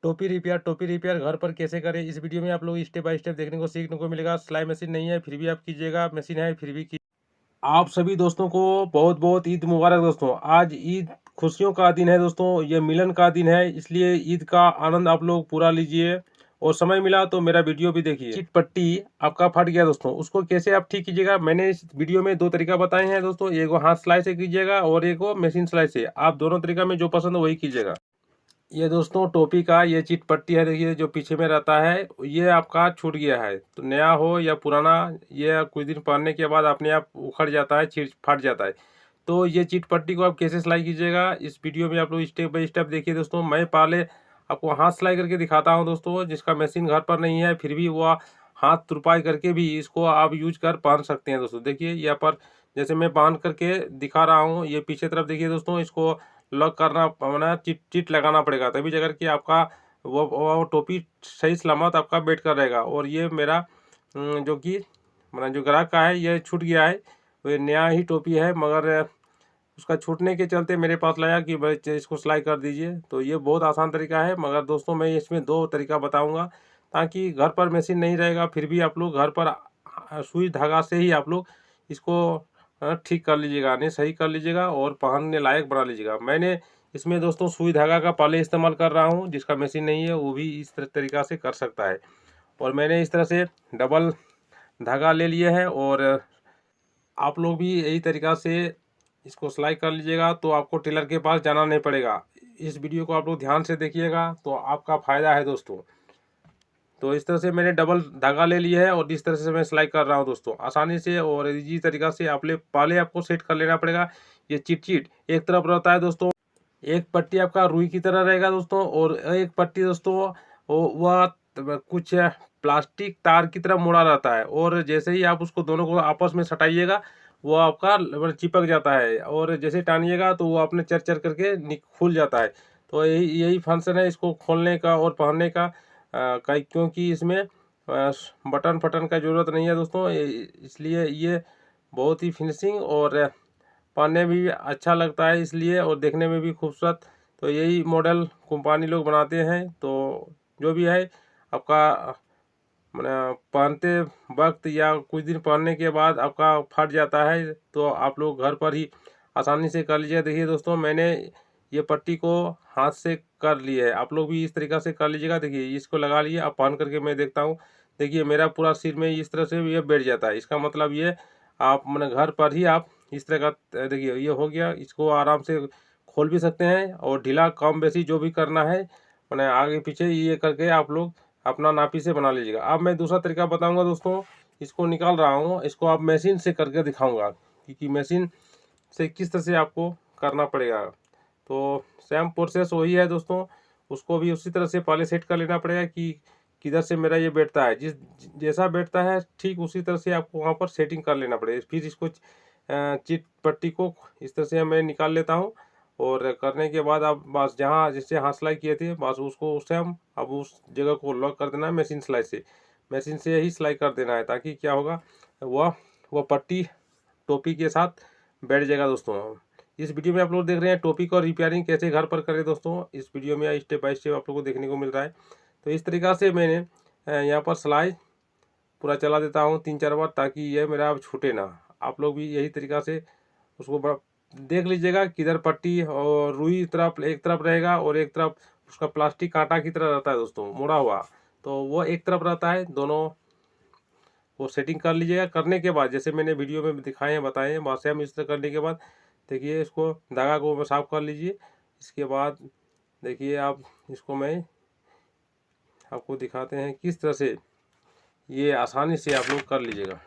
टोपी रिपेयर घर पर कैसे करें, इस वीडियो में आप लोग स्टेप बाय स्टेप देखने को सीखने को मिलेगा। सिलाई मशीन नहीं है फिर भी आप कीजिएगा, मशीन है फिर भी की। आप सभी दोस्तों को बहुत बहुत ईद मुबारक दोस्तों। आज ईद खुशियों का दिन है दोस्तों, ये मिलन का दिन है, इसलिए ईद का आनंद आप लोग पूरा लीजिए। और समय मिला तो मेरा वीडियो भी देखिए। चिट पट्टी आपका फट गया दोस्तों, उसको कैसे आप ठीक कीजिएगा। मैंने इस वीडियो में दो तरीका बताए हैं दोस्तों, एक वो हाथ सिलाई से कीजिएगा और एक वो मशीन सिलाई से। आप दोनों तरीका में जो पसंद है वही कीजिएगा। ये दोस्तों टोपी का ये चिट पट्टी है, देखिए जो पीछे में रहता है, ये आपका छूट गया है। तो नया हो या पुराना, ये कुछ दिन पहनने के बाद अपने आप उखड़ जाता है, छिड़ फट जाता है। तो ये चिट पट्टी को आप कैसे सिलाई कीजिएगा, इस वीडियो में आप लोग स्टेप बाय स्टेप देखिए दोस्तों। मैं पहले आपको हाथ सिलाई करके दिखाता हूँ दोस्तों, जिसका मशीन घर पर नहीं है फिर भी वो हाथ तुरपाई करके भी इसको आप यूज कर पहन सकते हैं दोस्तों। देखिए यहाँ पर जैसे मैं बांध करके दिखा रहा हूँ, ये पीछे तरफ देखिए दोस्तों, इसको लॉक करना माना चिट चिट लगाना पड़ेगा, तभी जाकर के आपका वो टोपी सही सलामत आपका बैठ कर रहेगा। और ये मेरा जो कि माना जो ग्राहक का है, ये छूट गया है। वो नया ही टोपी है, मगर उसका छूटने के चलते मेरे पास लाया कि भाई इसको सिलाई कर दीजिए। तो ये बहुत आसान तरीका है, मगर दोस्तों मैं इसमें दो तरीका बताऊंगा, ताकि घर पर मशीन नहीं रहेगा फिर भी आप लोग घर पर सुई धागा से ही आप लोग इसको ठीक कर लीजिएगा, नहीं सही कर लीजिएगा और पहनने लायक बना लीजिएगा। मैंने इसमें दोस्तों सुई धागा का पहले इस्तेमाल कर रहा हूँ, जिसका मशीन नहीं है वो भी इस तरीका से कर सकता है। और मैंने इस तरह से डबल धागा ले लिए है, और आप लोग भी यही तरीका से इसको सिलाई कर लीजिएगा, तो आपको टेलर के पास जाना नहीं पड़ेगा। इस वीडियो को आप लोग ध्यान से देखिएगा तो आपका फ़ायदा है दोस्तों। तो इस तरह से मैंने डबल धागा ले लिया है और इस तरह से मैं सिलाई कर रहा हूँ दोस्तों, आसानी से और इजी तरीका से। आप पहले आपको सेट कर लेना पड़ेगा। ये चिट चिट एक तरफ रहता है दोस्तों, एक पट्टी आपका रुई की तरह रहेगा दोस्तों, और एक पट्टी दोस्तों वह कुछ प्लास्टिक तार की तरह मुड़ा रहता है। और जैसे ही आप उसको दोनों को आपस में सटाइएगा, वो आपका चिपक जाता है, और जैसे टानिएगा तो वो अपने चर चर करके खुल जाता है। तो यही यही फंक्शन है इसको खोलने का और पहनने का। क्योंकि इसमें बटन फटन का ज़रूरत नहीं है दोस्तों, इसलिए ये बहुत ही फिनिशिंग और पहनने में भी अच्छा लगता है इसलिए, और देखने में भी खूबसूरत। तो यही मॉडल कंपनी लोग बनाते हैं। तो जो भी है आपका मैंने पहनते वक्त या कुछ दिन पहनने के बाद आपका फट जाता है, तो आप लोग घर पर ही आसानी से कर लीजिए। देखिए दोस्तों मैंने ये पट्टी को हाथ से कर ली है, आप लोग भी इस तरीक़ा से कर लीजिएगा। देखिए इसको लगा लिए, अब पहन करके मैं देखता हूँ। देखिए मेरा पूरा सिर में इस तरह से ये बैठ जाता है, इसका मतलब ये आप मैंने घर पर ही आप इस तरह का देखिए ये हो गया। इसको आराम से खोल भी सकते हैं, और ढीला कम बेसी जो भी करना है मैंने आगे पीछे ये करके आप लोग अपना नापी से बना लीजिएगा। अब मैं दूसरा तरीका बताऊंगा दोस्तों, इसको निकाल रहा हूँ, इसको आप मशीन से करके दिखाऊंगा कि मशीन से किस तरह से आपको करना पड़ेगा। तो सेम प्रोसेस वही है दोस्तों, उसको भी उसी तरह से पहले सेट कर लेना पड़ेगा कि किधर से मेरा ये बैठता है, जिस जैसा बैठता है ठीक उसी तरह से आपको वहाँ पर सेटिंग कर लेना पड़ेगा। फिर इसको चिट पट्टी को इस तरह से मैं निकाल लेता हूँ, और करने के बाद आप बस जहाँ जैसे हाथ सिलाई किए थे बस उसको उससे हम अब उस जगह को लॉक कर देना है मशीन सिलाई से। मशीन से ही सिलाई कर देना है, ताकि क्या होगा वह पट्टी टोपी के साथ बैठ जाएगा दोस्तों। इस वीडियो में आप लोग देख रहे हैं टोपी को रिपेयरिंग कैसे घर पर करें दोस्तों, इस वीडियो में स्टेप बाय स्टेप आप लोगों को देखने को मिल रहा है। तो इस तरीक़ा से मैंने यहाँ पर सिलाई पूरा चला देता हूँ 3-4 बार, ताकि ये मेरा अब छूटे ना। आप लोग भी यही तरीक़ा से उसको देख लीजिएगा, किधर पट्टी और रुई तरफ एक तरफ रहेगा और एक तरफ उसका प्लास्टिक कांटा की तरह रहता है दोस्तों मुड़ा हुआ, तो वो एक तरफ रहता है। दोनों वो सेटिंग कर लीजिएगा। करने के बाद जैसे मैंने वीडियो में दिखाए हैं बताए हैं, वहाँ से हम इस तरह करने के बाद देखिए इसको धागा को साफ कर लीजिए। इसके बाद देखिए आप इसको मैं आपको दिखाते हैं किस तरह से ये आसानी से आप लोग कर लीजिएगा।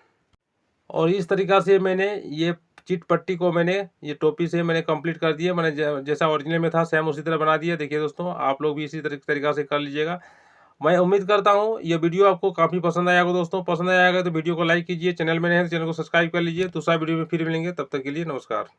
और इस तरीक़ा से मैंने ये चिट पट्टी को मैंने ये टोपी से मैंने कंप्लीट कर दिया। मैंने जैसा ओरिजिनल में था सेम उसी तरह बना दिया। देखिए दोस्तों आप लोग भी इसी तरीक़ा से कर लीजिएगा। मैं उम्मीद करता हूँ ये वीडियो आपको काफ़ी पसंद आया होगा दोस्तों। पसंद आया होगा तो वीडियो को लाइक कीजिए, चैनल में नहीं है तो चैनल को सब्सक्राइब कर लीजिए। दूसरा वीडियो में फिर मिलेंगे, तब तक के लिए नमस्कार।